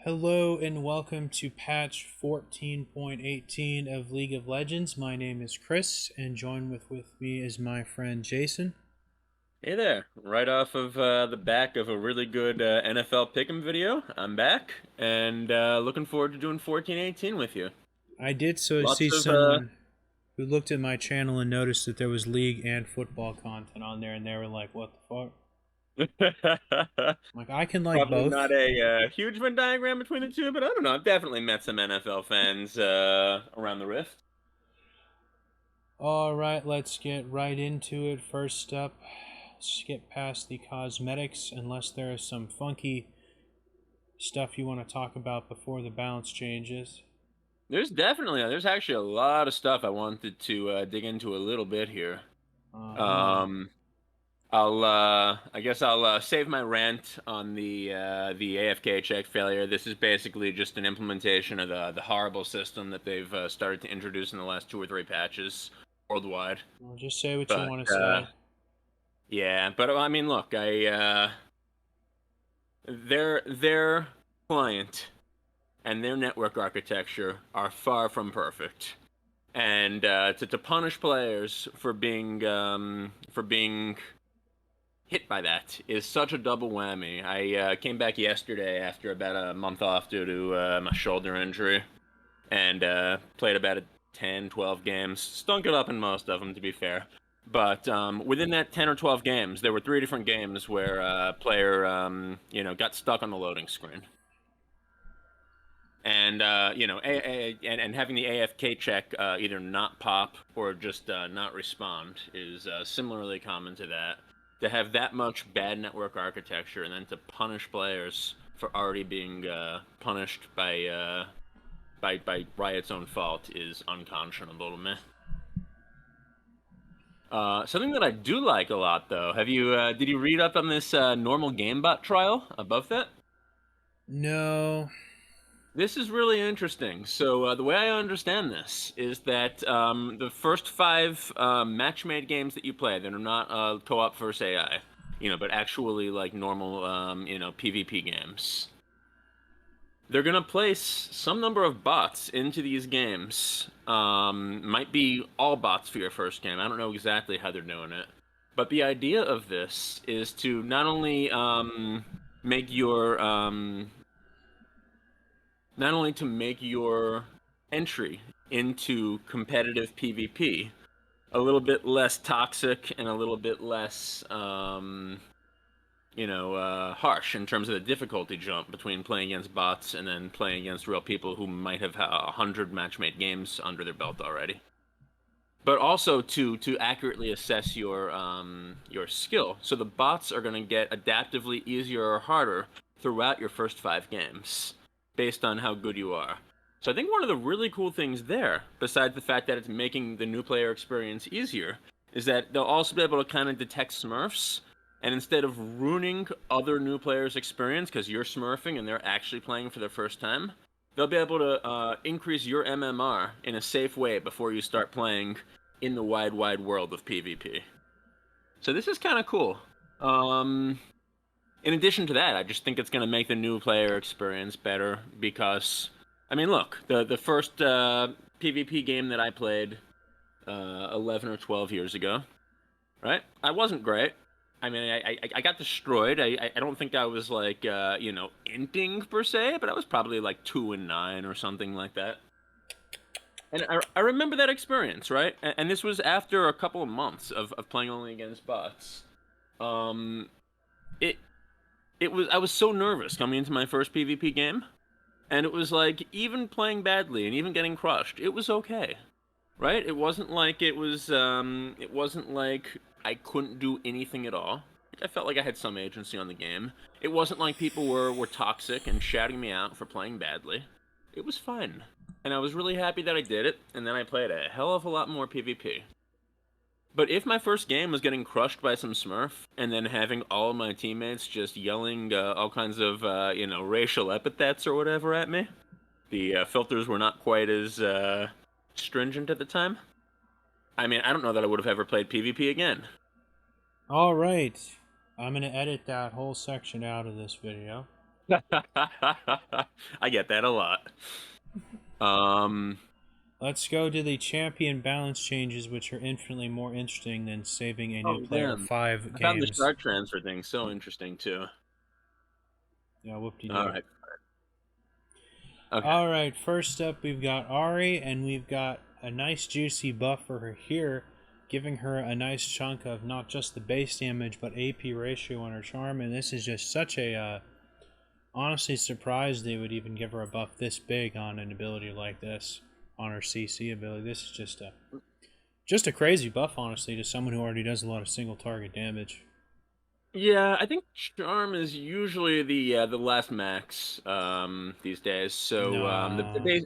Hello and welcome to patch 14.18 of League of Legends. My name is Chris, and with me is my friend Jason. Hey there! Right off of the back of a really good NFL Pick'em video, I'm back and looking forward to doing 14-18 with you. I did see Lots of someone who looked at my channel and noticed that there was League and football content on there, and they were like, "What the fuck?" I'm like, I can like probably both. not a huge Venn diagram between the two, but I don't know. I've definitely met some NFL fans around the Rift. Alright, let's get right into it. First up, skip past the cosmetics unless there is some funky stuff you want to talk about before the balance changes. There's actually a lot of stuff I wanted to dig into a little bit here. Uh-huh. Um, I guess I'll save my rant on the AFK check failure. This is basically just an implementation of the horrible system that they've started to introduce in the last 2 or 3 patches worldwide. Well, just say what you But want to say. yeah, but I mean, look, I their client and their network architecture are far from perfect. And to punish players for being hit by that is such a double whammy. I came back yesterday after about a month off due to my shoulder injury and played about 10, 12 games. Stunk it up in most of them, to be fair. But within that 10 or 12 games, there were 3 different games where a player, got stuck on the loading screen. And and having the AFK check either not pop or just not respond is similarly common to that. To have that much bad network architecture and then to punish players for already being punished by Riot's own fault is unconscionable to me. Something that I do like a lot, though. Did you read up on this normal gamebot trial above that? No. This is really interesting. So the way I understand this is that the first 5 match-made games that you play that are not co-op versus AI, but actually like normal, PvP games, they're gonna place some number of bots into these games. Might be all bots for your first game. I don't know exactly how they're doing it, but the idea of this is to not only make your not only to make your entry into competitive PvP a little bit less toxic and a little bit less, harsh in terms of the difficulty jump between playing against bots and then playing against real people who might have 100 match-made games under their belt already. But also to accurately assess your skill. So the bots are going to get adaptively easier or harder throughout your first 5 games based on how good you are. So I think one of the really cool things there, besides the fact that it's making the new player experience easier, is that they'll also be able to kind of detect smurfs, and instead of ruining other new players' experience because you're smurfing and they're actually playing for the first time, they'll be able to increase your MMR in a safe way before you start playing in the wide, wide world of PvP. So this is kind of cool. Um, in addition to that, I just think it's going to make the new player experience better because, I mean, look, the first PvP game that I played 11 or 12 years ago, right? I wasn't great. I mean, I got destroyed. I don't think I was like, inting per se, but I was probably like 2-9 or something like that. And I remember that experience, right? And this was after a couple of months of playing only against bots. Um, it I was so nervous coming into my first PvP game, and it was like even playing badly and even getting crushed, it was okay, right? It wasn't like I couldn't do anything at all. I felt like I had some agency on the game. It wasn't like people were toxic and shouting me out for playing badly. It was fine. And I was really happy that I did it, and then I played a hell of a lot more PvP. But if my first game was getting crushed by some Smurf, and then having all of my teammates just yelling all kinds of, racial epithets or whatever at me, the filters were not quite as stringent at the time. I mean, I don't know that I would have ever played PvP again. Alright. I'm going to edit that whole section out of this video. I get that a lot. Um, Let's go to the champion balance changes, which are infinitely more interesting than saving a new oh player damn. 5 I found the games. shard transfer thing so interesting too. Yeah, All whoop-de-doo. right. Okay. Alright, first up we've got Ari, and we've got a nice juicy buff for her here, giving her a nice chunk of not just the base damage, but AP ratio on her charm, and this is just such a, honestly surprised they would even give her a buff this big on an ability like this, on her CC ability. This is just a crazy buff, honestly, to someone who already does a lot of single target damage. Yeah, I think charm is usually the last max these days. So the Nah, base.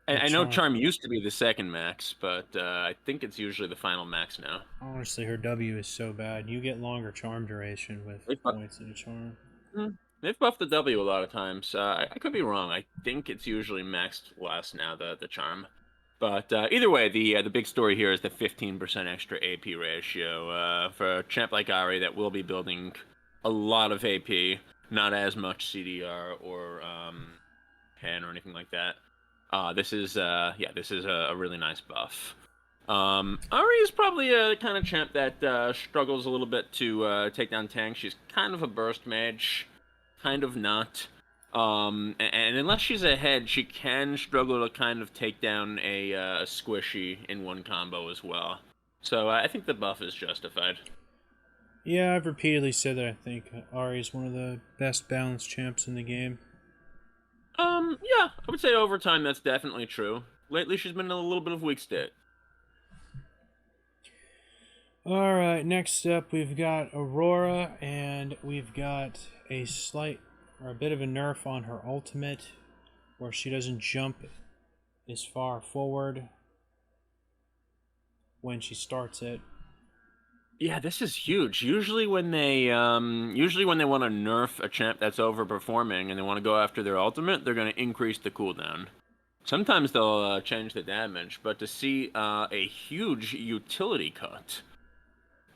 the I know charm. charm used to be the second max, but I think it's usually the final max now. Honestly, her W is so bad. You get longer charm duration with They've, points in a charm. they've buffed the W a lot of times. I could be wrong. I think it's usually maxed less now, the charm. But either way, the big story here is the 15% extra AP ratio for a champ like Ari that will be building a lot of AP, not as much CDR or pen or anything like that. This is a really nice buff. Ari is probably a kind of champ that struggles a little bit to take down tanks. She's kind of a burst mage, kind of not. And unless she's ahead, she can struggle to kind of take down a squishy in one combo as well. So I think the buff is justified. Yeah, I've repeatedly said that I think Ari is one of the best balanced champs in the game. Yeah, I would say over time that's definitely true. Lately, she's been in a little bit of weak state. Alright, next up we've got Aurora, and we've got a slight, or a bit of a nerf on her ultimate, where she doesn't jump as far forward when she starts it. Yeah, this is huge. Usually when they want to nerf a champ that's overperforming and they want to go after their ultimate, they're going to increase the cooldown. Sometimes they'll change the damage, but to see a huge utility cut,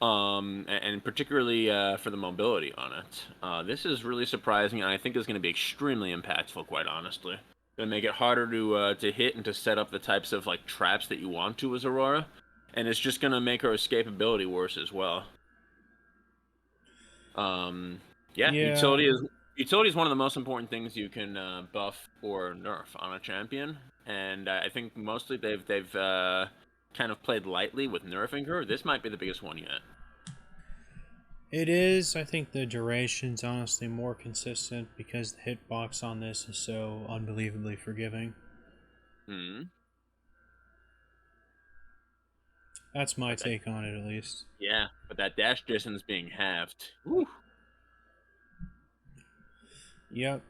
and particularly for the mobility on it, this is really surprising, and I think is going to be extremely impactful. Quite honestly, going to make it harder to hit and to set up the types of like traps that you want to as Aurora, and it's just going to make her escapability worse as well. Um, yeah, Yeah, utility is one of the most important things you can buff or nerf on a champion, and I think mostly they've kind of played lightly with nerfing her. This might be the biggest one yet. it is. I think the duration's honestly more consistent because the hitbox on this is so unbelievably forgiving. Hmm. That's my But that, take on it, at least. yeah, but that dash distance being halved. Whew. Yep.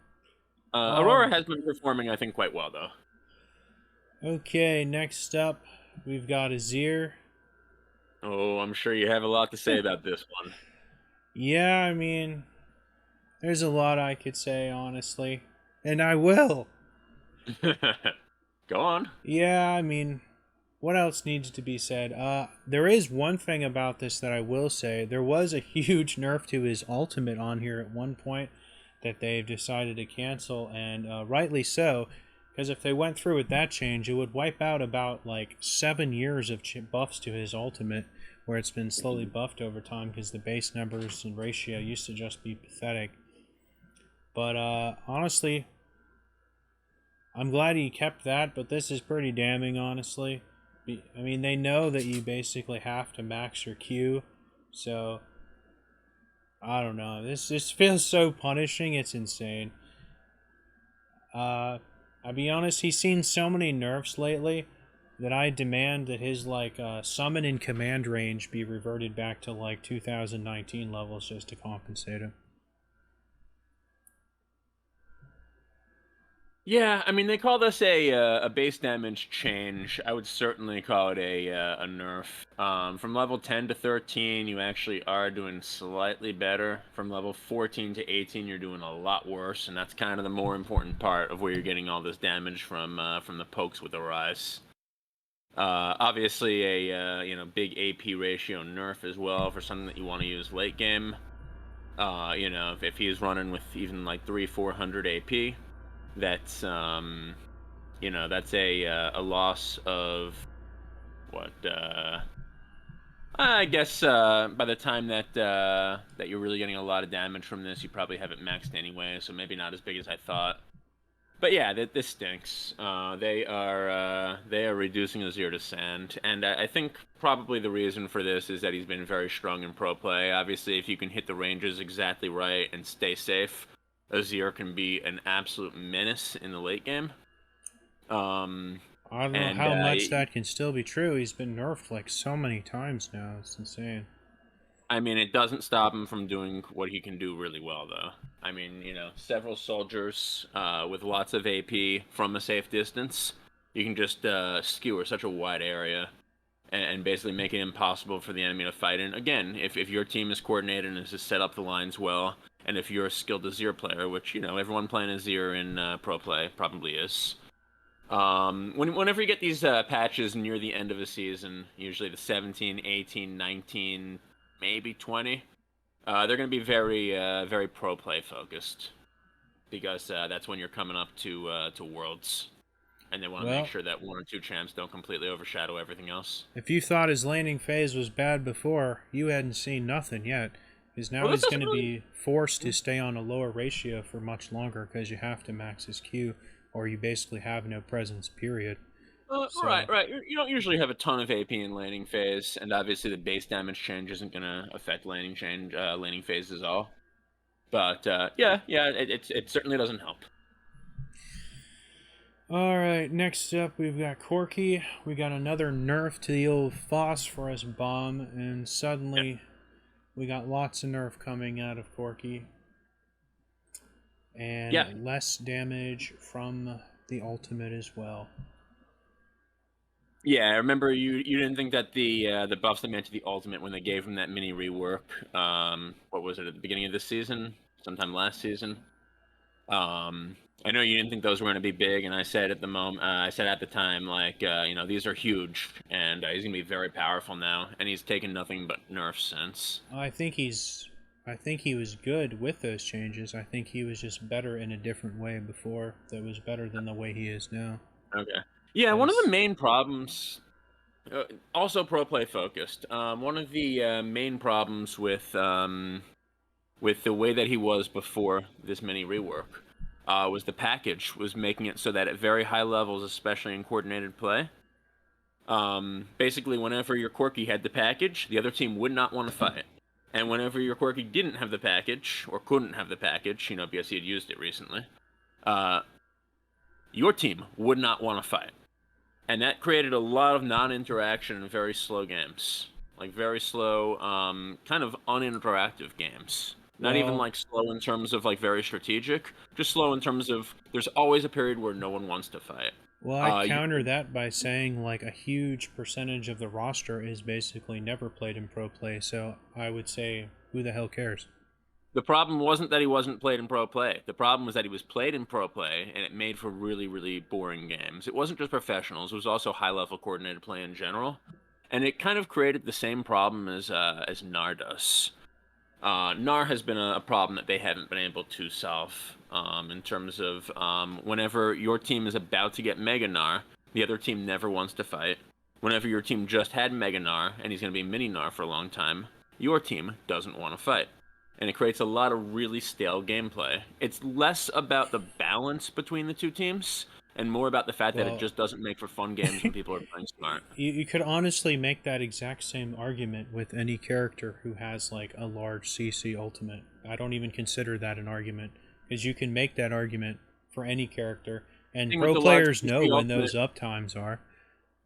Aurora Um, has been performing, I think, quite well though. okay, next up, we've got Azir. Oh, I'm sure you have a lot to say about this Yeah, I mean, there's a lot I could say, honestly. And I will. one. Go on. Yeah, I mean, what else needs to be said? There is one thing about this that I will say. There was a huge nerf to his ultimate on here at one point that they've decided to cancel, and rightly so, because if they went through with that change, it would wipe out about like 7 years of buffs to his ultimate, where it's been slowly buffed over time because the base numbers and ratio used to just be pathetic. But honestly, I'm glad he kept that, but this is pretty damning, honestly. I mean, they know that you basically have to max your Q, so I don't know. This feels so punishing. It's insane. I'll be honest. He's seen so many nerfs lately that I demand that his like summon and command range be reverted back to like 2019 levels just to compensate him. Yeah, I mean they call this a base damage change. I would certainly call it a nerf. From level 10 to 13, you actually are doing slightly better. From level 14 to 18, you're doing a lot worse, and that's kind of the more important part of where you're getting all this damage from the pokes with the rise. Obviously a big AP ratio nerf as well for something that you want to use late game. If he's running with even like 300-400 AP, that's that's a loss of what I guess by the time that you're really getting a lot of damage from this, you probably have it maxed anyway, so maybe not as big as I thought. But yeah, this stinks. They are reducing Azir to sand, and I think probably the reason for this is that he's been very strong in pro play. Obviously, if you can hit the ranges exactly right and stay safe, Azir can be an absolute menace in the late game. I don't know And how much that can still be true. He's been nerfed like so many times now. It's insane. I mean, it doesn't stop him from doing what he can do really well, though. I mean, several soldiers with lots of AP from a safe distance. You can just skewer such a wide area and basically make it impossible for the enemy to fight. And again, if your team is coordinated and has set up the lines well, and if you're a skilled Azir player, which, everyone playing Azir in pro play probably is, whenever you get these patches near the end of a season, usually the 17, 18, 19, maybe 20, they're going to be very, very pro play focused because that's when you're coming up to Worlds, and they want to make Well, sure that one or two champs don't completely overshadow everything else. if you thought his laning phase was bad before, you hadn't seen nothing yet. Because now Well, this he's going doesn't to really. be forced to stay on a lower ratio for much longer because you have to max his Q, or you basically have no presence, period. Right, So, right. You don't usually have a ton of AP in laning phase, and obviously the base damage change isn't going to affect laning phases at all. But yeah, it certainly doesn't help. alright, next up we've got Corki. We got another nerf to the old phosphorus bomb, and suddenly we got lots of nerf coming out of Corki. Yeah, And less damage from the ultimate as well. yeah. I remember you didn't think that the buffs they meant to the ultimate when they gave him that mini rework. What was it at the beginning of this season? Sometime last season. I know you didn't think those were going to be big, and I said at the time, like, these are huge, and he's going to be very powerful now, and he's taken nothing but nerfs since. I think he was good with those changes. I think he was just better in a different way before that was better than the way he is now. Okay. Yeah, one of the Because main problems, also pro play focused. One of the main problems with the way that he was before this mini rework was the package was making it so that at very high levels, especially in coordinated play, basically whenever your Corki had the package, the other team would not want to fight. And whenever your Corki didn't have the package, or couldn't have the package, because he had used it recently, your team would not want to fight. And that created a lot of non-interaction and very slow games. Like very slow, kind of uninteractive games. Not even well, like slow in terms of like very strategic, just slow in terms of there's always a period where no one wants to fight. I'd You counter that by saying like a huge percentage of the roster is basically never played in pro play. So I would say, who the hell cares? The problem wasn't that he wasn't played in pro play. The problem was that he was played in pro play, and it made for really, really boring games. It wasn't just professionals; it was also high-level coordinated play in general, and it kind of created the same problem as Nar does. Nar has been a problem that they haven't been able to solve in terms of whenever your team is about to get Mega Nar, the other team never wants to fight. Whenever your team just had Mega Nar, and he's going to be Mini Nar for a long time, your team doesn't want to fight. And it creates a lot of really stale gameplay. It's less about the balance between the two teams and more about the fact that it Well, just doesn't make for fun games when people are playing smart. you could honestly make that exact same argument with any character who has like a large CC ultimate. I don't even consider that an argument because you can make that argument for any character, and Thing with pro the large players know PC when ultimate those uptimes are.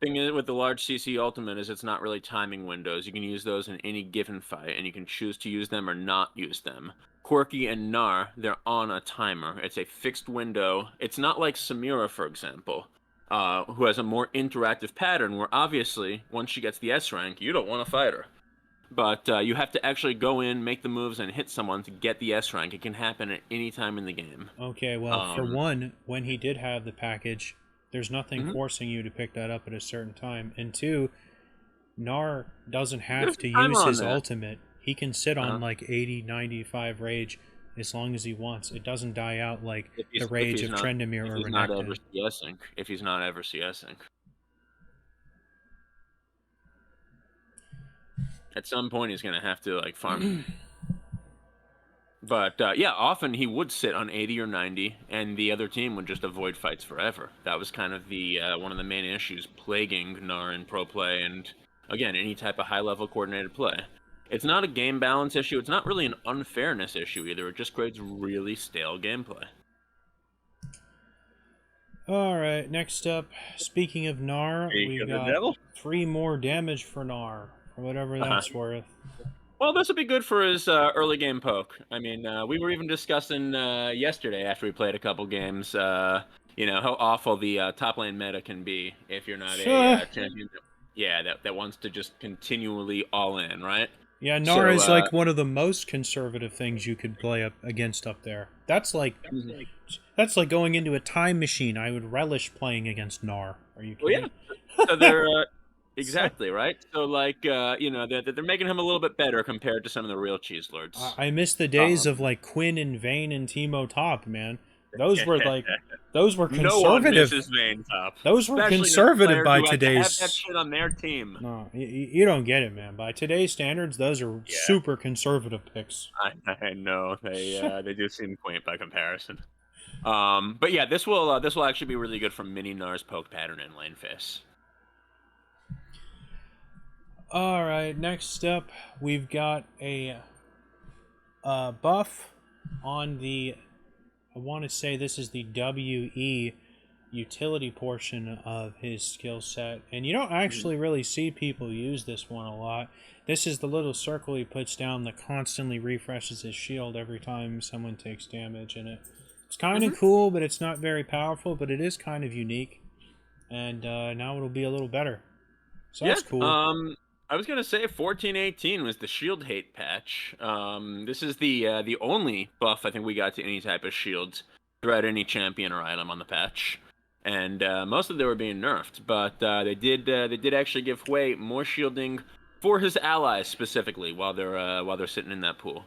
Thing is with the large CC ultimate is it's not really timing windows. You can use those in any given fight, and you can choose to use them or not use them. Quirky and Gnar, they're on a timer. It's a fixed window. It's not like Samira, for example, who has a more interactive pattern where obviously, once she gets the S rank, you don't want to fight her. But you have to actually go in, make the moves, and hit someone to get the S rank. It can happen at any time in the game. Okay, well, for Um, one, when he did have the package, there's nothing mhm. forcing you to pick that up at a certain time. And two, Nar doesn't have There's to a timer use on his that. ultimate He can sit on Uh-huh. like 80, 95 rage as long as he wants. It doesn't die out like the If rage he's of not Trendemir if or he's not ever Renekton. CSing, if he's not ever CSing. At some point, he's gonna have to like farm it. But yeah, often he would sit on 80 or 90, and the other team would just avoid fights forever. That was kind of the one of the main issues plaguing Gnar in pro play, and again, any type of high-level coordinated play. It's not a game balance issue. It's not really an unfairness issue either. It just creates really stale gameplay. All right, next up, speaking of Gnar, Speak we of the got devil. 3 more damage for Gnar, for whatever Uh-huh. that's worth. Well, this would be good for his early game poke. I mean, we were even discussing yesterday after we played a couple games, how awful the top lane meta can be if you're not a champion. That wants to just continually all in, right? Yeah, Gnar So, is like one of the most conservative things you could play up against up there. mhm. That's like going into a time machine. I would relish playing against Gnar. Are you Well, yeah. kidding? So they're So, exactly right. So, like, they're making him a little bit better compared to some of the real cheese lords. I miss the days of like Quinn and Vayne and Teemo top, man. Those were like those were No one conservative. misses Vayne top, Those were especially not conservative players by who had to have that today's. shit on their team. No, you don't get it, man. By today's standards, those are Yeah. super conservative picks. I know they do seem quaint by comparison. But yeah, this will actually be really good for mini Nars poke pattern and lane face. All right, next up, we've got a buff on the. I want to say this is the WE utility portion of his skill set, and you don't actually really see people use this one a lot. This is the little circle he puts down that constantly refreshes his shield every time someone takes damage in it. It's kind of cool, but it's not very powerful, but it is kind of unique, and now it'll be a little better. So that's cool. I was gonna say 1418 was the shield hate patch. This is the only buff I think we got to any type of shield throughout any champion or item on the patch, and most of them were being nerfed, but they did actually give Hui more shielding for his allies specifically while they're sitting in that pool.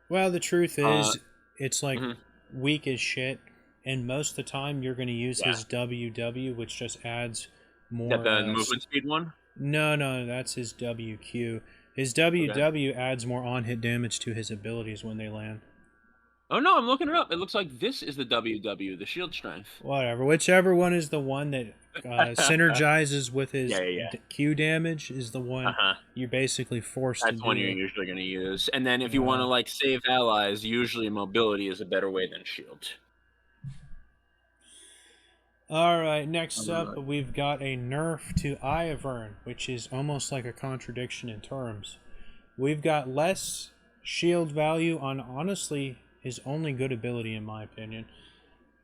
Well, the truth is, it's like mhm. weak as shit, and most of the time you're going to use Yeah. his WW, which just adds more. That the movement speed one. No, that's his WQ. His WW adds more on-hit damage to his abilities when they land. Oh no, I'm looking it up. It looks like this is the WW, the shield strength. Whatever, whichever one is the one that synergizes with his Yeah. Q damage is the one you're basically forced That's to one do. you're usually going to use. And then if you want to like save allies, usually mobility is a better way than shield. All right, next up we've got a nerf to Ivern, which is almost like a contradiction in terms. We've got less shield value on, honestly, his only good ability, in my opinion,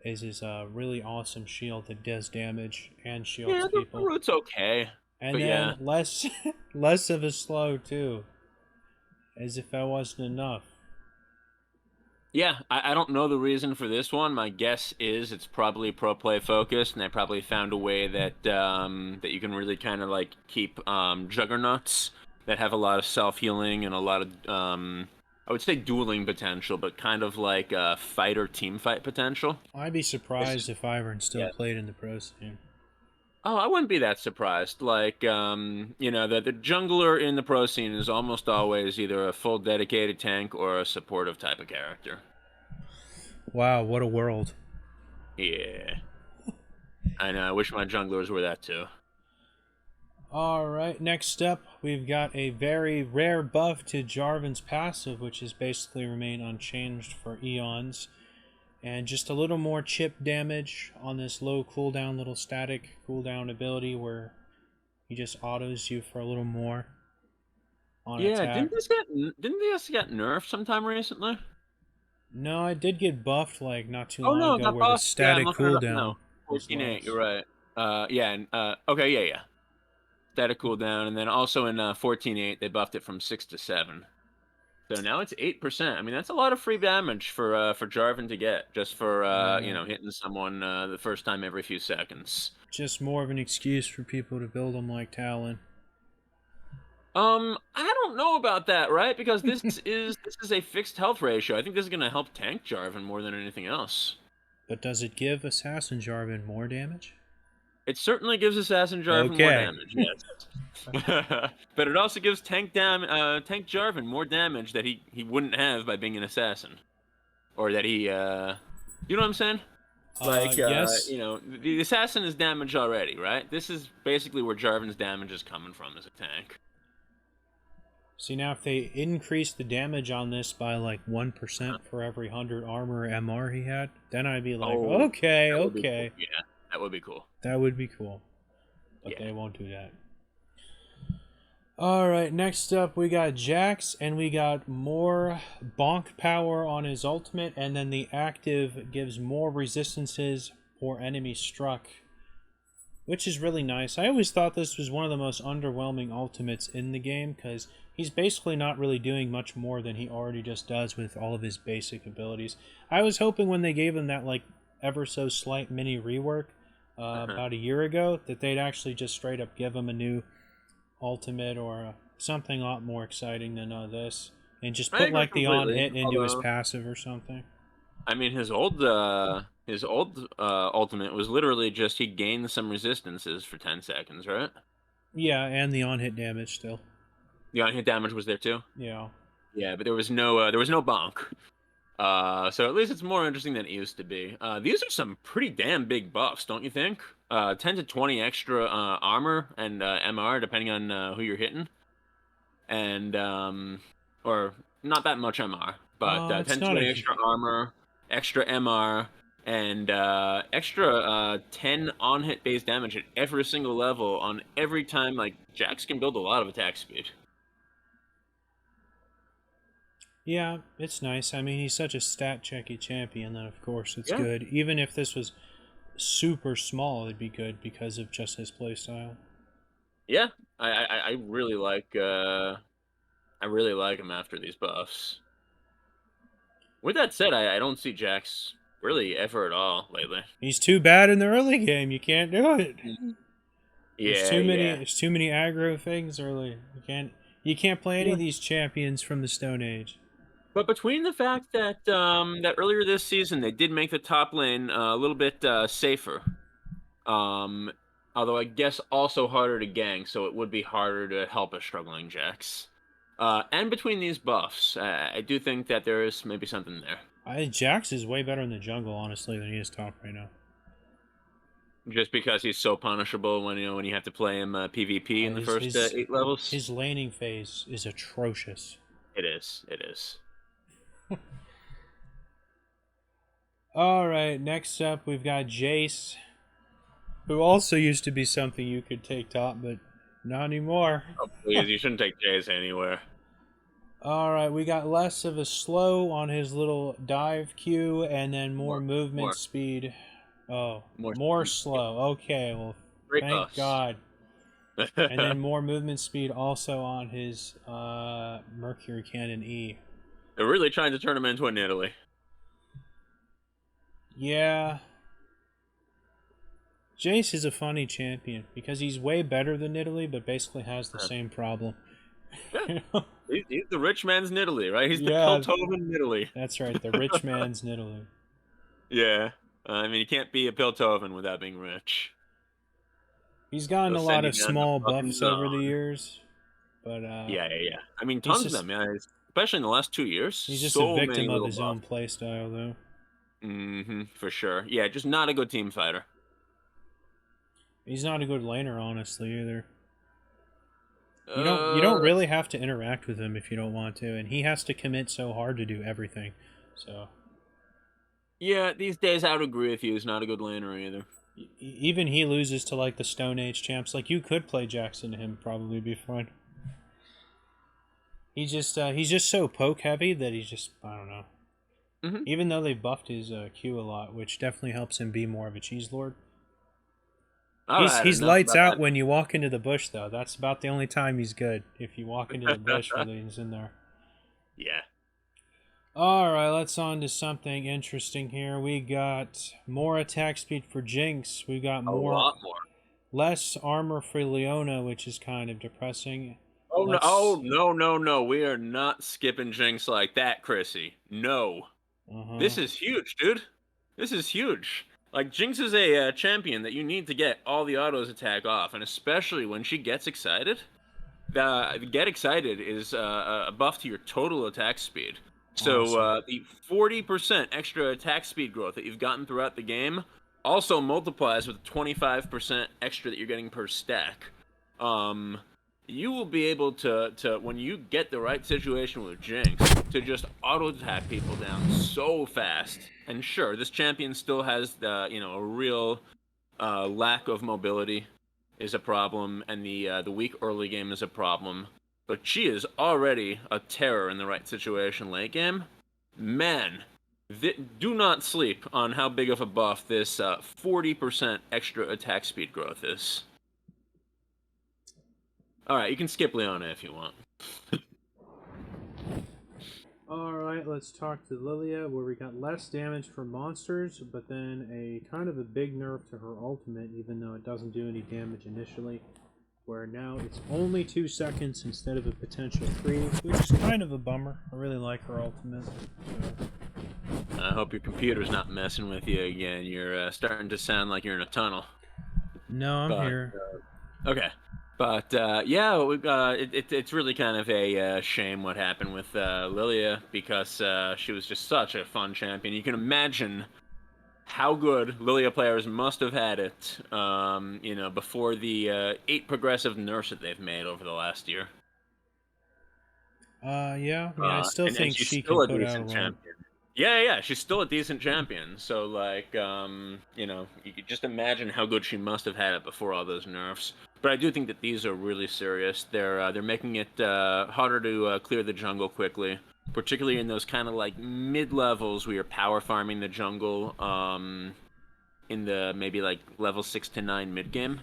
is his really awesome shield that does damage and shields people. The root's okay. And then less of a slow too, as if that wasn't enough. Yeah, I don't know the reason for this one. My guess is it's probably pro play focused, and they probably found a way that that you can really kind of like keep juggernauts that have a lot of self healing and a lot of I would say dueling potential, but kind of like fight or team fight potential. I'd be surprised if Ivern still played in the pro scene. Oh, I wouldn't be that surprised. Like, the jungler in the pro scene is almost always either a full dedicated tank or a supportive type of character. Wow, what a world. Yeah. I know, I wish my junglers were that too. Alright, next up, we've got a very rare buff to Jarvan's passive, which has basically remained unchanged for eons. And just a little more chip damage on this low cooldown, little static cooldown ability where he just autos you for a little more on attack. Didn't this get nerfed sometime recently? No, it did get buffed like not too long no, ago where the static cooldown. 14.8, you're right. Okay. Static cooldown, and then also in 14.8 they buffed it from 6 to 7. So now it's 8%. I mean, that's a lot of free damage for Jarvan to get, just for hitting someone the first time every few seconds. Just more of an excuse for people to build them like Talon. I don't know about that, right? Because this is a fixed health ratio. I think this is gonna help tank Jarvan more than anything else. But does it give Assassin Jarvan more damage? It certainly gives Assassin Jarvan more Okay. damage, yes. But it also gives tank Jarvan more damage that he wouldn't have by being an assassin, or that you know what I'm saying? Like, Yes. the assassin is damaged already, right? This is basically where Jarvan's damage is coming from as a tank. See, now if they increase the damage on this by like 1% for every 100 armor or MR he had, then I'd be like, Oh, okay, that would be cool. okay. Yeah, that would be cool. That would be cool. But Yeah. they won't do that. Alright, next up we got Jax, and we got more bonk power on his ultimate, and then the active gives more resistances for enemies struck, which is really nice. I always thought this was one of the most underwhelming ultimates in the game, because he's basically not really doing much more than he already just does with all of his basic abilities. I was hoping when they gave him that like ever so slight mini rework about a year ago that they'd actually just straight up give him a new ultimate or something a lot more exciting than this, and just I put agree like the on completely. hit into his Although, passive or something. I mean, his old ultimate was literally just he gained some resistances for 10 seconds, right? Yeah, and the on hit damage still. The on-hit damage was there too. Yeah. Yeah, but there was no bonk. So at least it's more interesting than it used to be. These are some pretty damn big buffs, don't you think? 10 to 20 extra armor and MR, depending on who you're hitting, and or not that much MR, but It's 10 to not 20 a extra armor, extra MR, and extra 10 on-hit base damage at every single level on every time. Like, Jax can build a lot of attack speed. Yeah, it's nice. I mean, he's such a stat checky champion that of course it's Yeah. good. Even if this was super small, it'd be good because of just his playstyle. Yeah, I really like him after these buffs. With that said, I don't see Jax really ever at all lately. He's too bad in the early game. You can't do it. Mhm. There's Yeah, too many. yeah, There's too many aggro things early. You can't. You can't play any yeah. of these champions from the Stone Age. But between the fact that earlier this season they did make the top lane a little bit safer, um, although I guess also harder to gank, so it would be harder to help a struggling Jax. And between these buffs, I do think that there is maybe something there. Jax is way better in the jungle, honestly, than he is top right now. Just because he's so punishable when you have to play him PvP in the first 8 levels. His laning phase is atrocious. It is. It is. All right, next up we've got Jace, who also used to be something you could take top, but not anymore. Oh, please, you shouldn't take Jace anywhere. All right, we got less of a slow on his little dive Q, and then more movement more. speed. Oh, More more speed. slow. Okay, well, Great thank buffs. God. And then more movement speed also on his Mercury Cannon E. They're really trying to turn him into a Nidalee. Yeah. Jace is a funny champion because he's way better than Nidalee, but basically has the same problem. Yeah. He's the rich man's Nidalee, right? He's the Yeah. Piltover Nidalee. That's right, the rich man's Nidalee. Yeah. I mean, you can't be a Piltover without being rich. He's gotten They'll a send lot you of down the small fucking buffs over the zone. years, but Yeah. I mean, he's tons of just them. Yeah, especially in the last 2 years. he's just a So victim many of little his buffs. own playstyle, though. For sure. Yeah, just not a good team fighter. He's not a good laner, honestly, either. You don't really have to interact with him if you don't want to, and he has to commit so hard to do everything. So Yeah, these days I would agree with you. He's not a good laner either. even he loses to like the Stone Age champs. Like you could play Jackson to him, probably be fine. He's just so poke heavy that he's just I don't know. Mm-hmm. Even though they buffed his Q a lot, which definitely helps him be more of a cheese lord. He's lights out when you walk into the bush, though. That's about the only time he's good. If you walk into the bush when he's in there. Yeah. All right, let's on to something interesting here. We got more attack speed for Jinx. We got A lot more. less armor for Leona, which is kind of depressing. Oh no! Let's. Oh no! No! No! We are not skipping Jinx like that, Chrissy. No. Uh huh. This is huge, dude. This is huge. Like Jinx is a champion that you need to get all the autos attack off, and especially when she gets excited. The get excited is a buff to your total attack speed. So Awesome. the 40% extra attack speed growth that you've gotten throughout the game also multiplies with 25% extra that you're getting per stack. Um, you will be able to when you get the right situation with Jinx to just auto attack people down so fast. And sure, this champion still has the a real lack of mobility is a problem, and the weak early game is a problem. But she is already a terror in the right situation late game. Man, do not sleep on how big of a buff this 40% extra attack speed growth is. All right, you can skip Leona if you want. Alright, let's talk to Lilia, where we got less damage for monsters, but then a kind of a big nerf to her ultimate, even though it doesn't do any damage initially. Where now it's only 2 seconds instead of a potential 3, which is kind of a bummer. I really like her ultimate. So. I hope your computer's not messing with you again. You're starting to sound like you're in a tunnel. No, I'm But, here. Okay. But yeah, it's really kind of a shame what happened with Lilia because she was just such a fun champion. You can imagine how good Lilia players must have had it, before the 8 progressive nerfs that they've made over the last year. Yeah, I mean, I still And think she's she can still a put out a decent lot. champion. Yeah, she's still a decent champion. So like, you could just imagine how good she must have had it before all those nerfs. But I do think that these are really serious. They're making it harder to clear the jungle quickly, particularly in those kind of like mid levels where you're power farming the jungle. In the maybe like level 6 to 9 mid game.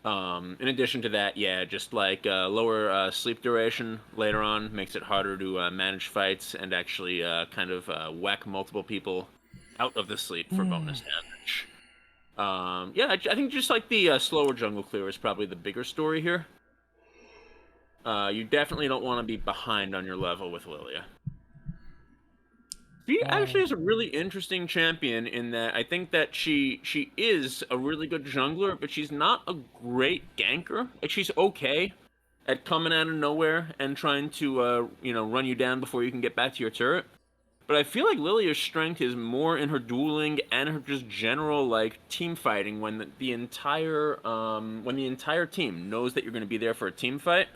In addition to that, yeah, just like lower sleep duration later on makes it harder to manage fights and actually kind of whack multiple people out of the sleep for bonus damage. Yeah, I think just like the slower jungle clear is probably the bigger story here. You definitely don't want to be behind on your level with Lilia. She Uh, actually is a really interesting champion in that I think that she is a really good jungler, but she's not a great ganker. Like she's okay at coming out of nowhere and trying to run you down before you can get back to your turret. But I feel like Lilia's strength is more in her dueling and her just general like team fighting when the entire team knows that you're going to be there for a team fight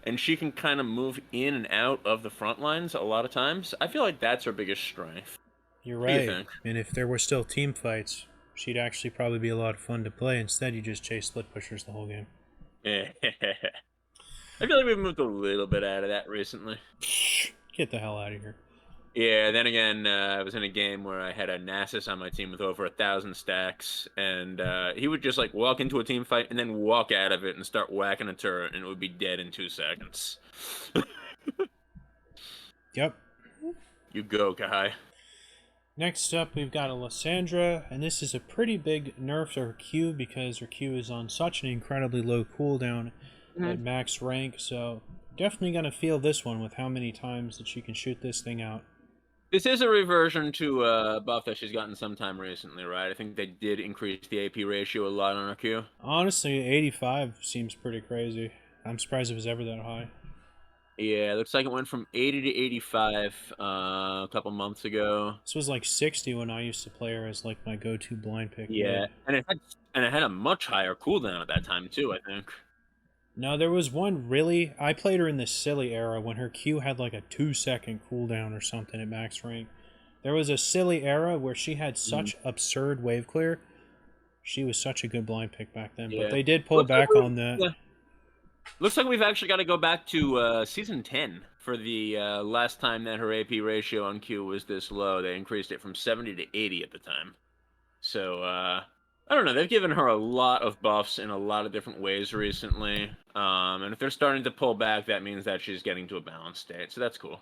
and she can kind of move in and out of the front lines a lot of times. I feel like that's her biggest strength. you're What do you right. think? And if there were still team fights, she'd actually probably be a lot of fun to play. Instead, you just chase split pushers the whole game. I feel like we've moved a little bit out of that recently. Get the hell out of here. Yeah, then again, I was in a game where I had a Nasus on my team with over 1,000 stacks, and he would just like walk into a team fight and then walk out of it and start whacking a turret, and it would be dead in 2 seconds. Yep. You go, Kai. Next up, we've got a Lysandra, and this is a pretty big nerf to her Q because her Q is on such an incredibly low cooldown at max rank, so definitely gonna feel this one with how many times that she can shoot this thing out. This is a reversion to a buff that she's gotten sometime recently, right? I think they did increase the AP ratio a lot on her Q. Honestly, 85 seems pretty crazy. I'm surprised it was ever that high. Yeah, it looks like it went from 80 to 85 a couple months ago. This was like 60 when I used to play her as like my go-to blind pick Yeah, mid. and it had a much higher cooldown at that time too, I think. No, there was one really. I played her in the silly era when her Q had like a 2-second cooldown or something at max rank. There was a silly era where she had such absurd wave clear. She was such a good blind pick back then, but Yeah. they did pull Looks like back on that. yeah. Looks like we've actually got to go back to season 10 for the last time that her AP ratio on Q was this low. They increased it from 70 to 80 at the time. So, I don't know. They've given her a lot of buffs in a lot of different ways recently. And if they're starting to pull back, that means that she's getting to a balanced state. So that's cool.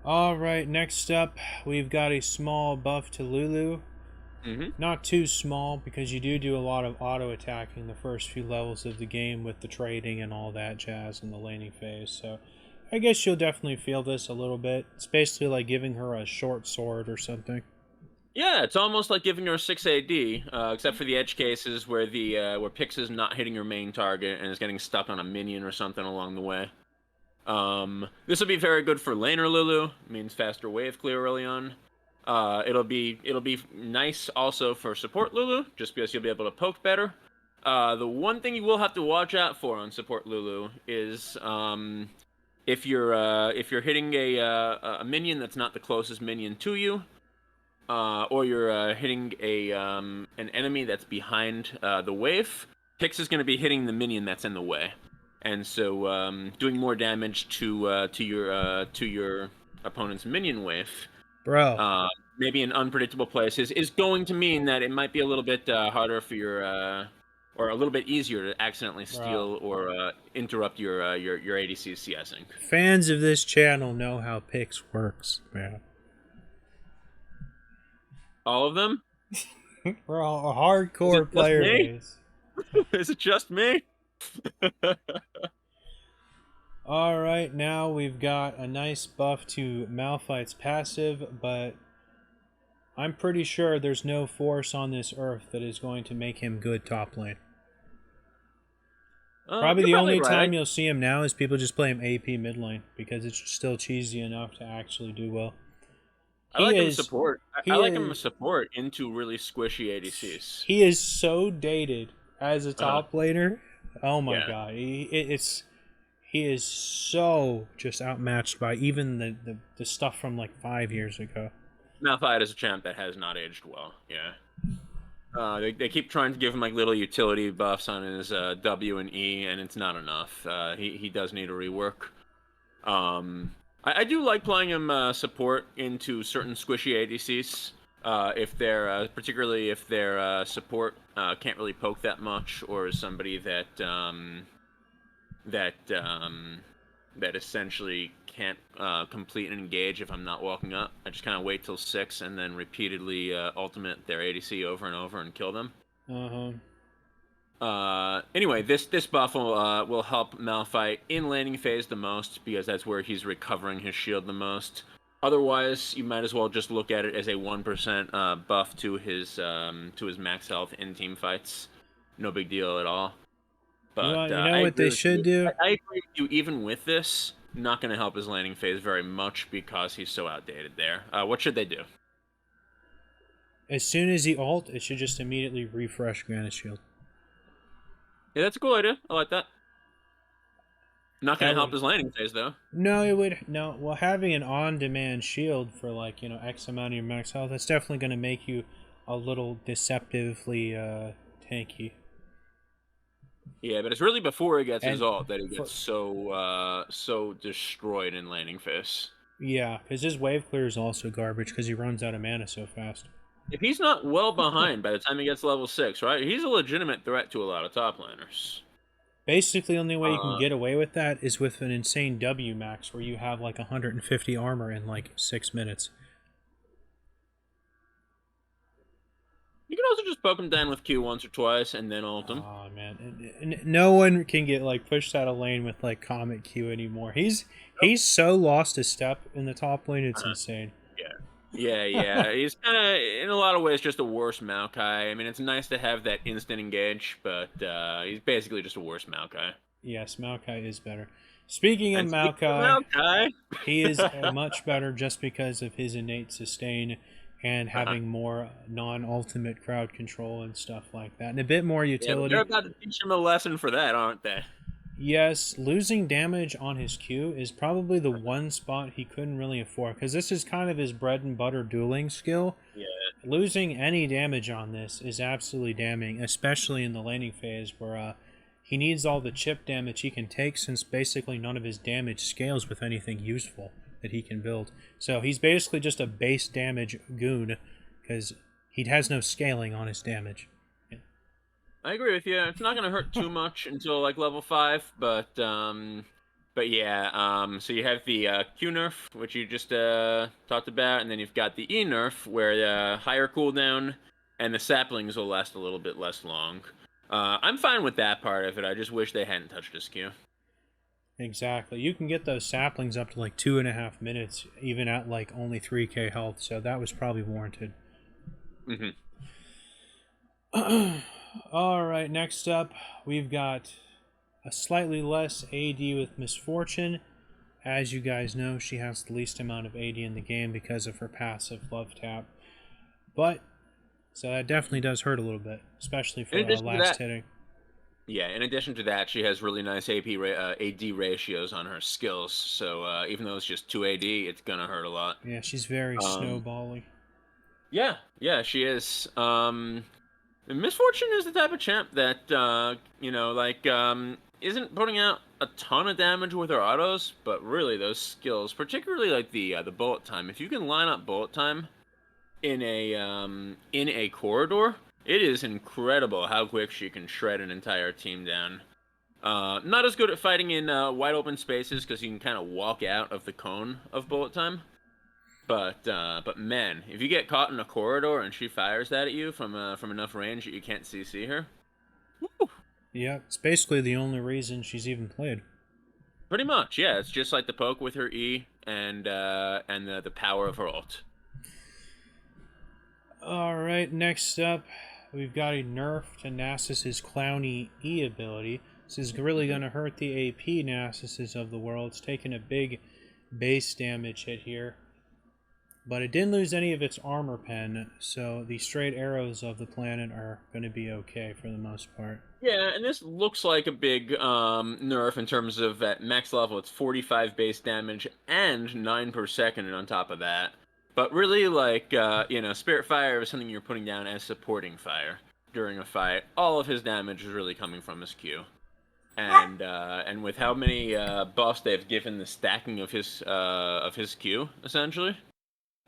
Alright, next up, we've got a small buff to Lulu. Mm-hmm. Not too small, because you do a lot of auto attacking the first few levels of the game with the trading and all that jazz in the laning phase. So I guess you'll definitely feel this a little bit. It's basically like giving her a short sword or something. Yeah, it's almost like giving her a 6 AD, except for the edge cases where the where Pix is not hitting her main target and is getting stuck on a minion or something along the way. This will be very good for laner Lulu. It means faster wave clear early on. It'll be nice also for support Lulu, just because you'll be able to poke better. The one thing you will have to watch out for on support Lulu is if you're hitting a minion that's not the closest minion to you, or you're hitting an enemy that's behind the wave. Pix is going to be hitting the minion that's in the way, and so doing more damage to your opponent's minion wave, Bro, maybe in unpredictable places, is going to mean that it might be a little bit harder for your or a little bit easier to accidentally bro. steal or interrupt your ADC's CSing. Fans of this channel know how Pix works, man. All of them? We're all a Is it hardcore just player me? base. Is it just me? All right, now we've got a nice buff to Malphite's passive, but I'm pretty sure there's no force on this earth that is going to make him good top lane. Probably You're the probably only right. time you'll see him now is people just play him AP mid lane, because it's still cheesy enough to actually do well. I like him support. He I like him is support into really squishy ADCs. he is so dated as a Uh, top laner. Oh my yeah. god, he is so just outmatched by even the stuff from like 5 years ago. Malphite is a champ that has not aged well. Yeah. They keep trying to give him like little utility buffs on his W and E, and it's not enough. He does need a rework. I do like playing him support into certain squishy ADCs. If they're particularly if their support can't really poke that much, or is somebody that essentially can't complete and engage if I'm not walking up. I just kind of wait till 6 and then repeatedly ultimate their ADC over and over and kill them. Anyway, this buff will help Malphite in laning phase the most, because that's where he's recovering his shield the most. Otherwise, you might as well just look at it as a 1% buff to his max health in team fights. No big deal at all. But You I know what agree they with should you. do? I agree with you. Even with this, not going to help his laning phase very much because he's so outdated there. What should they do? As soon as he ult, it should just immediately refresh Granite Shield. Yeah, that's a cool idea. I like that. Not going That to help would his laning phase though. no, it would no. Well, having an on-demand shield for like X amount of your max health, that's definitely going to make you a little deceptively tanky. Yeah, but it's really before he gets his And ult that he for, gets so destroyed in laning phase. yeah, because his wave clear is also garbage because he runs out of mana so fast. If he's not well behind by the time he gets level 6, right? He's a legitimate threat to a lot of top laners. Basically, the only way you can Uh, get away with that is with an insane W max where you have like 150 armor in like 6 minutes. you can also just poke him down with Q once or twice and then ult him. Oh man, no one can get like pushed out of lane with like Comet Q anymore. He's so lost his step in the top lane. It's insane. Yeah. He's kind of, in a lot of ways, just a worse Maokai. I mean, it's nice to have that instant engage, but he's basically just a worse Maokai. Yes, Maokai is better. Speaking of And speaking Maokai, of Maokai, he is much better just because of his innate sustain and having more non-ultimate crowd control and stuff like that, and a bit more yeah, but utility. they're about to teach him a lesson for that, aren't they? Yes, losing damage on his Q is probably the one spot he couldn't really afford, because this is kind of his bread and butter dueling skill. Yeah. Losing any damage on this is absolutely damning, especially in the laning phase where he needs all the chip damage he can take, since basically none of his damage scales with anything useful that he can build. So he's basically just a base damage goon, because he has no scaling on his damage. I agree with you. It's not going to hurt too much until like level 5, but yeah. So you have the Q nerf, which you just talked about, and then you've got the E nerf, where higher cooldown and the saplings will last a little bit less long. I'm fine with that part of it. I just wish they hadn't touched his Q. Exactly. You can get those saplings up to like 2.5 minutes, even at like only 3k health, so that was probably warranted. Mm-hmm. Alright, next up, we've got a slightly less AD with Misfortune. As you guys know, she has the least amount of AD in the game because of her passive Love Tap. But, so that definitely does hurt a little bit, especially for last hitting. Yeah, in addition to that, she has really nice AD ratios on her skills. So even though it's just 2 AD, it's going to hurt a lot. Yeah, she's very snowbally. Yeah, she is. Misfortune is the type of champ that, isn't putting out a ton of damage with her autos, but really those skills, particularly like the bullet time. If you can line up bullet time in a corridor, it is incredible how quick she can shred an entire team down. Not as good at fighting in wide open spaces because you can kind of walk out of the cone of bullet time. But man, if you get caught in a corridor and she fires that at you from enough range that you can't CC her, woo. Yeah, it's basically the only reason she's even played. Pretty much, yeah. It's just like the poke with her E and the power of her ult. Alright, next up, we've got a nerf to Nasus's Clowny E ability. This is really going to hurt the AP Nasuses of the world. It's taking a big base damage hit here. But it didn't lose any of its armor pen, so the straight arrows of the planet are going to be okay for the most part. Yeah, and this looks like a big nerf in terms of at max level it's 45 base damage and 9 per second on top of that. But really, like, Spirit Fire is something you're putting down as supporting fire during a fight. All of his damage is really coming from his Q. And with how many buffs they've given the stacking of his Q, essentially,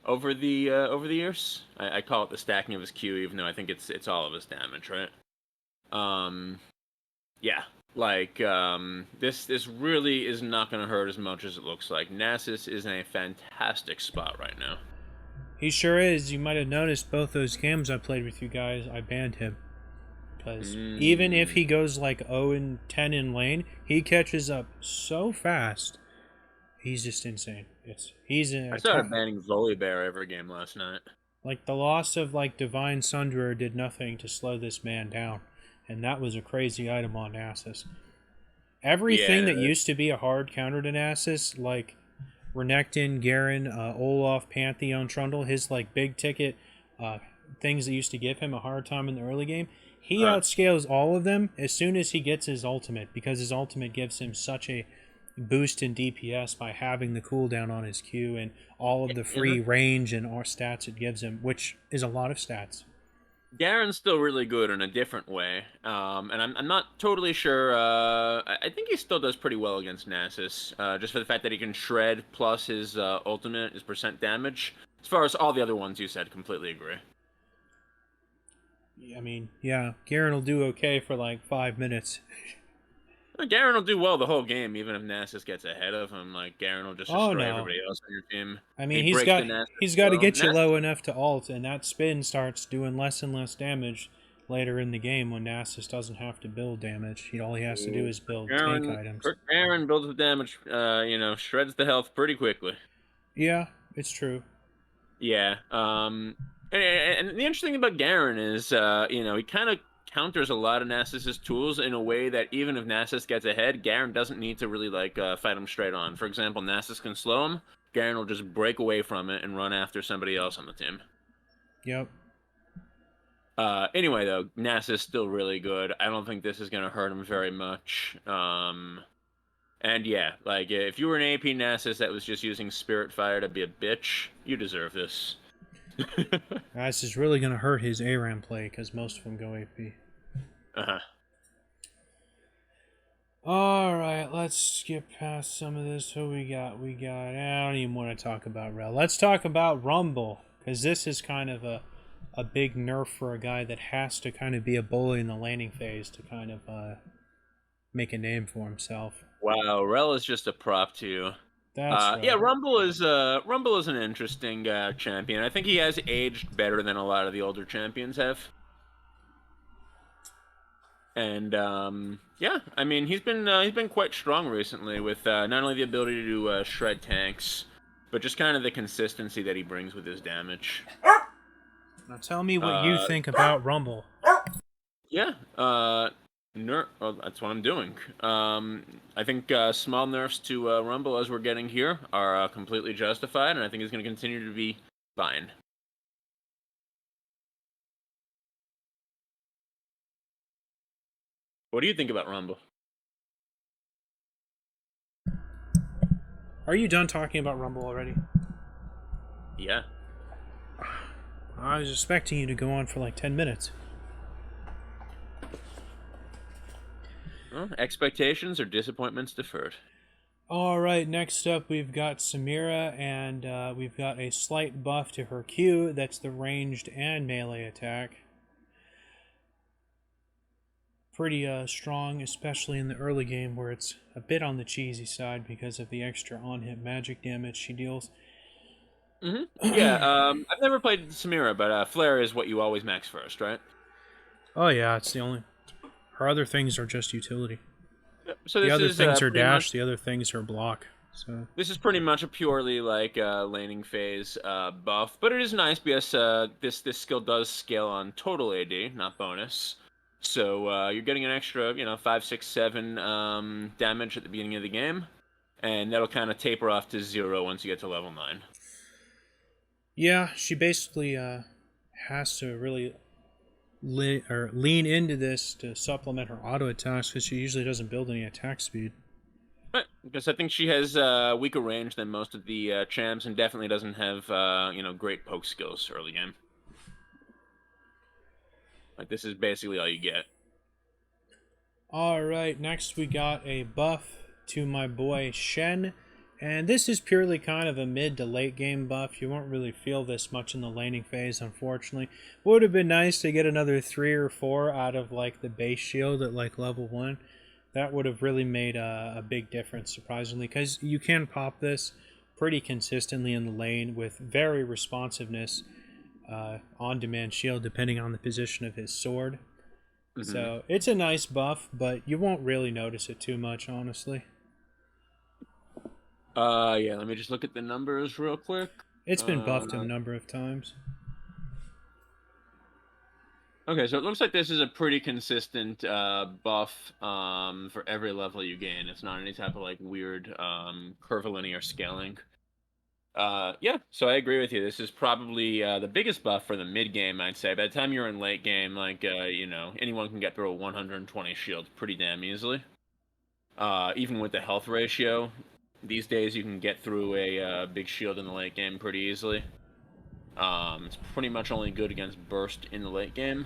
over the years, I call it the stacking of his Q, even though I think it's all of his damage, right? Yeah, like this really is not going to hurt as much as it looks like. Nasus is in a fantastic spot right now. He sure is. You might have noticed both those games I played with you guys, I banned him. Because even if he goes like 0-10 in lane, he catches up so fast. He's just insane. I started banning Volibear every game last night. Like, the loss of like Divine Sunderer did nothing to slow this man down. And that was a crazy item on Nasus. Everything that used to be a hard counter to Nasus, like Renekton, Garen, Olaf, Pantheon, Trundle, his like big ticket things that used to give him a hard time in the early game, he outscales all of them as soon as he gets his ultimate, because his ultimate gives him such a boost in DPS by having the cooldown on his Q and all of the free range and our stats it gives him, which is a lot of stats. Garen's still really good in a different way, and I'm not totally sure. I think he still does pretty well against Nasus, just for the fact that he can shred plus his ultimate, his percent damage. As far as all the other ones you said, completely agree. I mean, yeah, Garen will do okay for like 5 minutes. Garen will do well the whole game, even if Nasus gets ahead of him. Like, Garen will just destroy everybody else on your team. I mean, he's got to get you low enough to ult, and that spin starts doing less and less damage later in the game when Nasus doesn't have to build damage. All he has to do is build tank items. Garen builds the damage, shreds the health pretty quickly. Yeah, it's true. Yeah. And the interesting thing about Garen is, he kind of counters a lot of Nasus's tools in a way that even if Nasus gets ahead, Garen doesn't need to really fight him straight on. For example, Nasus can slow him, Garen will just break away from it and run after somebody else on the team. Yep. Anyway, though, Nasus is still really good. I don't think this is going to hurt him very much. And yeah, like, if you were an AP Nasus that was just using Spirit Fire to be a bitch, you deserve this. This is really going to hurt his ARAM play because most of them go AP. Alright, let's skip past some of this. Who we got? I don't even want to talk about Rell. Let's talk about Rumble, because this is kind of a big nerf for a guy that has to kind of be a bully in the laning phase to kind of make a name for himself. Wow, Rell is just a prop to you. That's Yeah, right. Rumble is an interesting champion. I think he has aged better than a lot of the older champions have. And yeah, I mean he's been quite strong recently with not only the ability to shred tanks, but just kind of the consistency that he brings with his damage. Now tell me what you Uh, think about Rumble. yeah, well, that's what I'm doing. I think small nerfs to Rumble as we're getting here are completely justified, and I think it's going to continue to be fine. What do you think about Rumble? Are you done talking about Rumble already? Yeah. I was expecting you to go on for like 10 minutes. Well, expectations or disappointments deferred. All right, next up we've got Samira, and we've got a slight buff to her Q. That's the ranged and melee attack. Pretty strong, especially in the early game where it's a bit on the cheesy side because of the extra on-hit magic damage she deals. Yeah, I've never played Samira, but Flare is what you always max first, right? Oh yeah, it's the only. Her other things are just utility. Yep. So The this other is things are pretty much dash. The other things are block. So a purely like laning phase buff, but it is nice because this skill does scale on total AD, not bonus. So you're getting an extra, 5, 6, 7 damage at the beginning of the game, and that'll kind of taper off to 0 once you get to level 9. yeah, she basically has to really lean into this to supplement her auto attacks because she usually doesn't build any attack speed. Right, because I think she has weaker range than most of the champs, and definitely doesn't have great poke skills early game. Like this is basically all you get. All right, next we got a buff to my boy Shen, and this is purely kind of a mid to late game buff. You won't really feel this much in the laning phase, unfortunately. Would have been nice to get another 3 or 4 out of like the base shield at like level 1. That would have really made a big difference, surprisingly, because you can pop this pretty consistently in the lane with very responsiveness on-demand shield depending on the position of his sword. Mm-hmm. So it's a nice buff, but you won't really notice it too much, honestly. Yeah, let me just look at the numbers real quick. It's been buffed a number of times. Okay, so it looks like this is a pretty consistent buff for every level you gain. It's not any type of like weird curvilinear scaling. Yeah, so I agree with you. This is probably the biggest buff for the mid game, I'd say. By the time you're in late game, like anyone can get through a 120 shield pretty damn easily. Even with the health ratio, these days you can get through a big shield in the late game pretty easily. It's pretty much only good against burst in the late game.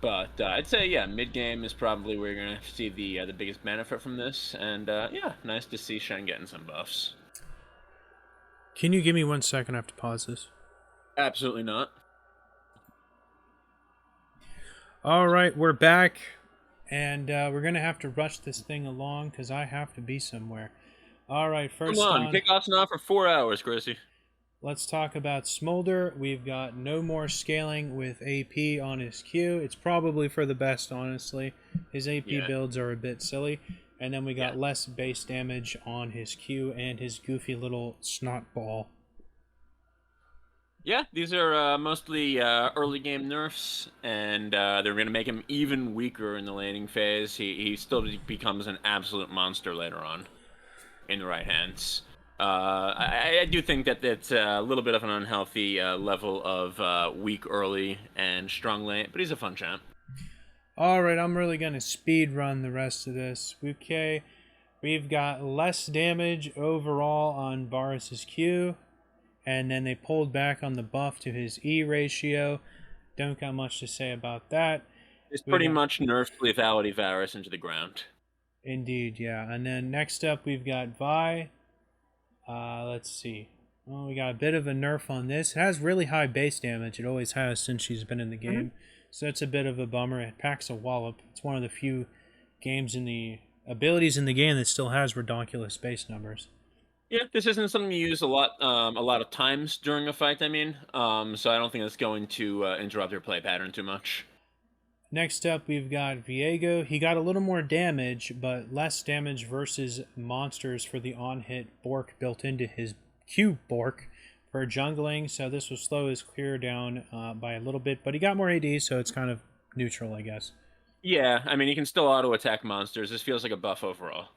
But I'd say, yeah, mid game is probably where you're gonna see the biggest benefit from this, and yeah, nice to see Shen getting some buffs. Can you give me 1 second? I have to pause this. Absolutely not. All right, we're back, and we're gonna have to rush this thing along because I have to be somewhere. All right, Come first on, on, kickoff's not for 4 hours, Chrissy. let's talk about Smolder. We've got no more scaling with AP on his Q. It's probably for the best, honestly. His AP Yeah. builds are a bit silly. And then we got Yeah. less base damage on his Q and his goofy little snot ball. Yeah, these are mostly early game nerfs, and they're going to make him even weaker in the laning phase. He still becomes an absolute monster later on in the right hands. I do think that it's a little bit of an unhealthy level of weak early and strong late, but he's a fun champ. Alright, I'm really going to speed run the rest of this. Okay, we've got less damage overall on Varus's Q. And then they pulled back on the buff to his E ratio. Don't got much to say about that. It's We pretty got, much nerfed lethality Varus into the ground. indeed, yeah. And then next up we've got Vi. Let's see. Well, we got a bit of a nerf on this. It has really high base damage. It always has since she's been in the game. So that's a bit of a bummer. It packs a wallop. It's one of the few games in the abilities in the game that still has redonkulous base numbers. Yeah, this isn't something you use a lot of times during a fight. I mean, so I don't think it's going to interrupt your play pattern too much. Next up, we've got Viego. He got a little more damage, but less damage versus monsters for the on-hit Bork built into his Q Bork for jungling. So this will slow his clear down by a little bit, but he got more AD, so it's kind of neutral, I guess. Yeah, I mean, you can still auto attack monsters. This feels like a buff overall.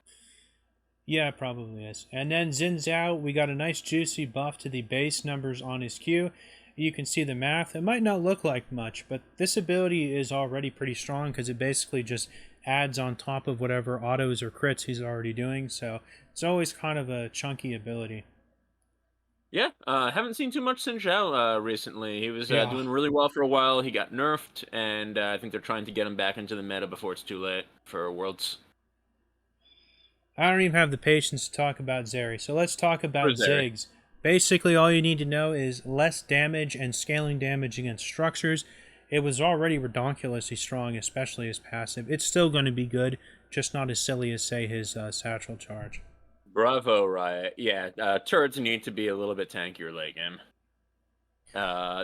Yeah, it probably is. And then Xin Zhao, we got a nice juicy buff to the base numbers on his Q. You can see the math. It might not look like much, but this ability is already pretty strong because it basically just adds on top of whatever autos or crits he's already doing. So it's always kind of a chunky ability. Yeah, haven't seen too much Xin Zhao recently. He was Yeah. doing really well for a while. He got nerfed, and I think they're trying to get him back into the meta before it's too late for Worlds. I don't even have the patience to talk about Zeri, so let's talk about Where's Zeri? Ziggs. Basically, all you need to know is less damage and scaling damage against structures. It was already redonkulously strong, especially his passive. It's still going to be good, just not as silly as, say, his satchel charge. Bravo, Riot. Yeah, turrets need to be a little bit tankier late game.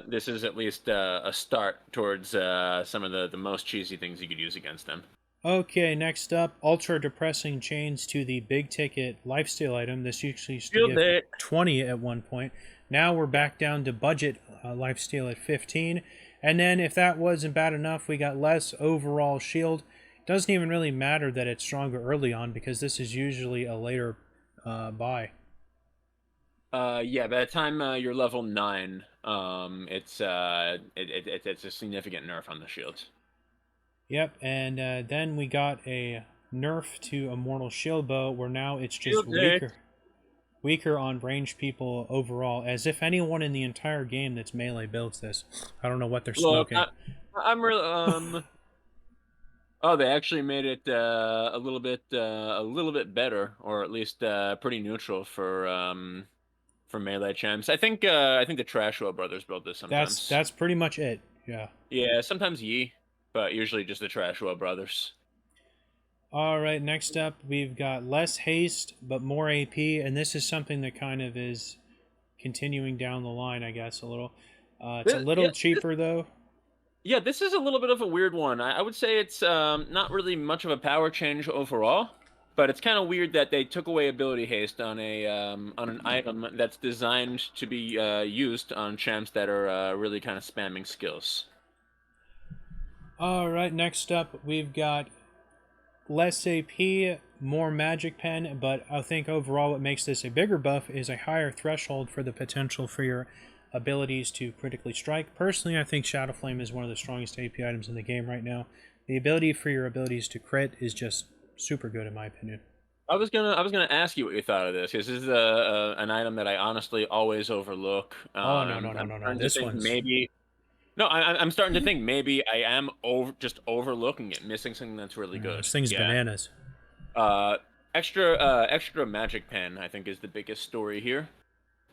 This is at least a start towards some of the most cheesy things you could use against them. Okay, next up, ultra depressing chains to the big ticket lifesteal item. This usually used to Shield give it. 20 at one point. Now we're back down to budget lifesteal at 15. And then if that wasn't bad enough, we got less overall shield. Doesn't even really matter that it's stronger early on because this is usually a later buy. Yeah, by the time you're level 9, it's a significant nerf on the shields. Yep, and then we got a nerf to Immortal Shield Bow where now it's just Shield it. weaker on ranged people overall, as if anyone in the entire game that's melee builds this. I don't know what they're Look, smoking. I'm really Oh, they actually made it a little bit better, or at least pretty neutral for melee champs. I think the Trashwell brothers build this sometimes. That's pretty much it. Yeah. Yeah, sometimes Yi, but usually just the Trashwell brothers. All right, next up we've got less haste but more AP, and this is something that kind of is continuing down the line, I guess, a little. It's a little Yeah, cheaper though. yeah, this is a little bit of a weird one. I would say it's not really much of a power change overall, but it's kind of weird that they took away ability haste on an item that's designed to be used on champs that are really kind of spamming skills. All right, next up we've got less AP, more magic pen, but I think overall what makes this a bigger buff is a higher threshold for the potential for your abilities to critically strike. Personally, I think Shadow Flame is one of the strongest AP items in the game right now. The ability for your abilities to crit is just super good in my opinion. I was gonna ask you what you thought of this. This is an item that I honestly always overlook. Oh no no no I'm no no! starting to This think one's maybe no, I'm starting to think maybe I am just overlooking it, missing something that's really good. this thing's Yeah. bananas. Uh, extra magic pen, I think, is the biggest story here.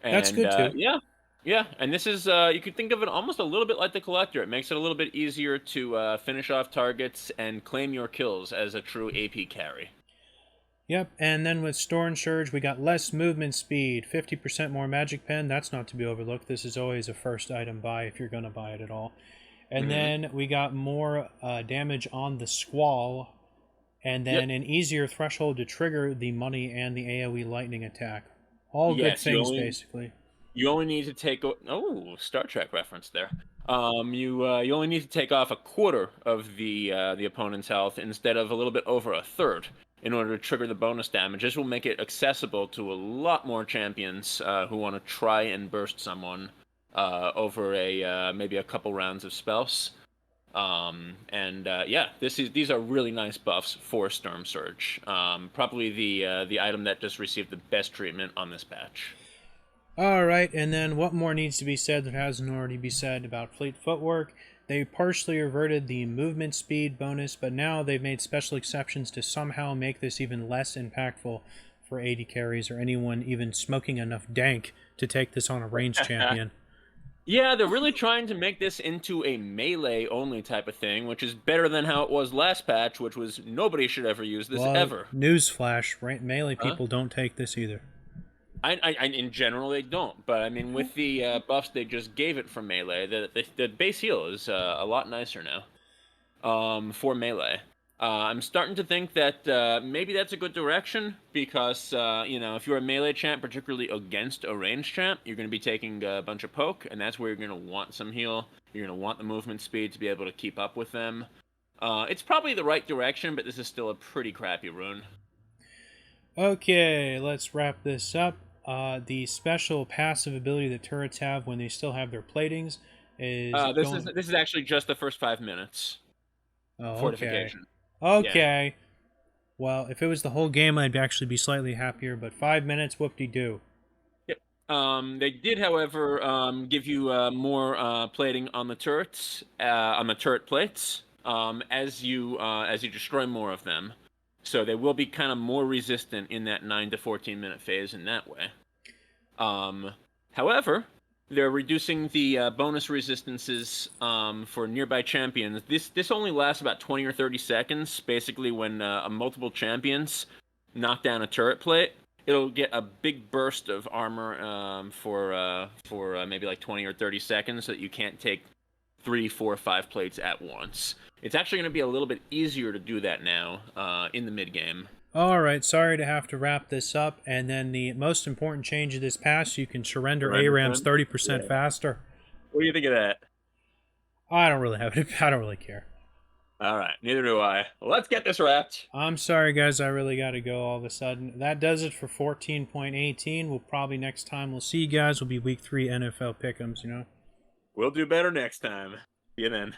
That's And good too. yeah, and this is you could think of it almost a little bit like the collector. It makes it a little bit easier to finish off targets and claim your kills as a true AP carry. Yep, and then with Store and Surge, we got less movement speed, 50% more magic pen. That's not to be overlooked. This is always a first item buy if you're going to buy it at all. And then we got more damage on the Squall, and then an easier threshold to trigger the money and the AoE lightning attack. All good Yes, things, basically. you only need to take Star Trek reference there. You only need to take off a quarter of the opponent's health instead of a little bit over a third in order to trigger the bonus damage. This will make it accessible to a lot more champions who want to try and burst someone over a maybe a couple rounds of spells. Yeah, these are really nice buffs for Storm Surge. Probably the item that just received the best treatment on this patch. All right, and then what more needs to be said that hasn't already been said about Fleet Footwork? They partially reverted the movement speed bonus, but now they've made special exceptions to somehow make this even less impactful for AD carries or anyone even smoking enough dank to take this on a ranged champion. Yeah, they're really trying to make this into a melee-only type of thing, which is better than how it was last patch, which was nobody should ever use this ever. Newsflash, right? Melee Huh? people don't take this either. In general they don't, but I mean with the buffs they just gave it from melee, the base heal is a lot nicer now. For melee. I'm starting to think that maybe that's a good direction because, if you're a melee champ, particularly against a range champ, you're going to be taking a bunch of poke, and that's where you're going to want some heal. You're going to want the movement speed to be able to keep up with them. It's probably the right direction, but this is still a pretty crappy rune. Okay, let's wrap this up. The special passive ability that turrets have when they still have their platings is This is actually just the first 5 minutes. Oh, Fortification. Okay. Yeah. Well, if it was the whole game, I'd actually be slightly happier, but 5 minutes, whoop-de-doo. Yep. They did, however, give you more plating on the turrets, on the turret plates, as you destroy more of them. So they will be kind of more resistant in that 9 to 14 minute phase in that way. However, they're reducing the bonus resistances for nearby champions. This only lasts about 20 or 30 seconds. Basically, when multiple champions knock down a turret plate, it'll get a big burst of armor for maybe like 20 or 30 seconds, so that you can't take 3, 4, 5 plates at once. It's actually going to be a little bit easier to do that now in the mid game. Alright, sorry to have to wrap this up. And then the most important change of this patch, you can surrender ARAMs 30% faster. What do you think of that? I don't really care. Alright, neither do I. Let's get this wrapped. I'm sorry, guys, I really got to go all of a sudden. That does it for 14.18. We'll probably next time we'll see you guys will be week 3 NFL pick'ems, We'll do better next time. See you then.